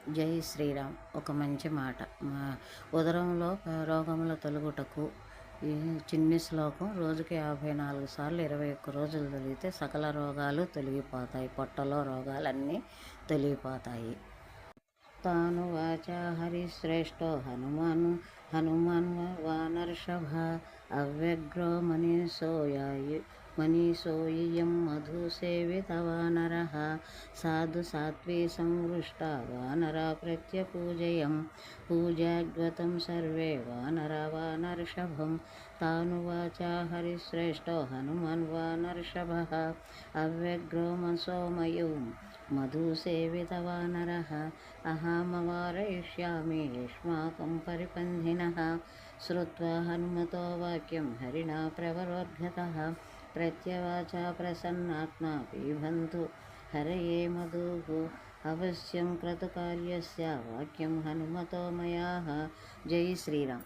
జై శ్రీరామ్. ఒక మంచి మాట. మా ఉదరంలో రోగముల తొలగుటకు ఈ చిన్ని శ్లోకం రోజుకి 54 సార్లు 21 రోజులు చదివితే సకల రోగాలు తొలగిపోతాయి. పొట్టలో రోగాలన్నీ తొలగిపోతాయి. తాను వాచా హరిశ్రేష్టో హనుమాన్ వానర్షభ అవ్యగ్రో మనీషోయం మధుసేవితవానరః సాధు సాత్వీ సంవృష్ట వానరా ప్రత్యపూజయం పూజాద్వతం సర్వే వానర్షభం తానువాచా హరిశ్రేష్టో హనుమాన్ వానర్షభః అవ్యగ్రో సోమయం మధుసేవితవానరః అహమవారయిష్యామి యుష్మాకం పరిపన్ధినః శ్రుత్వా హనుమతో వాక్యం హరిణా ప్రవరోద్గతః ప్రత్యవాచా ప్రసన్నాత్మా పిబంతు హరయే మధుః అవశ్యం క్రతుకార్యస్య వాక్యం హనుమతో మయా. జై శ్రీరామ్.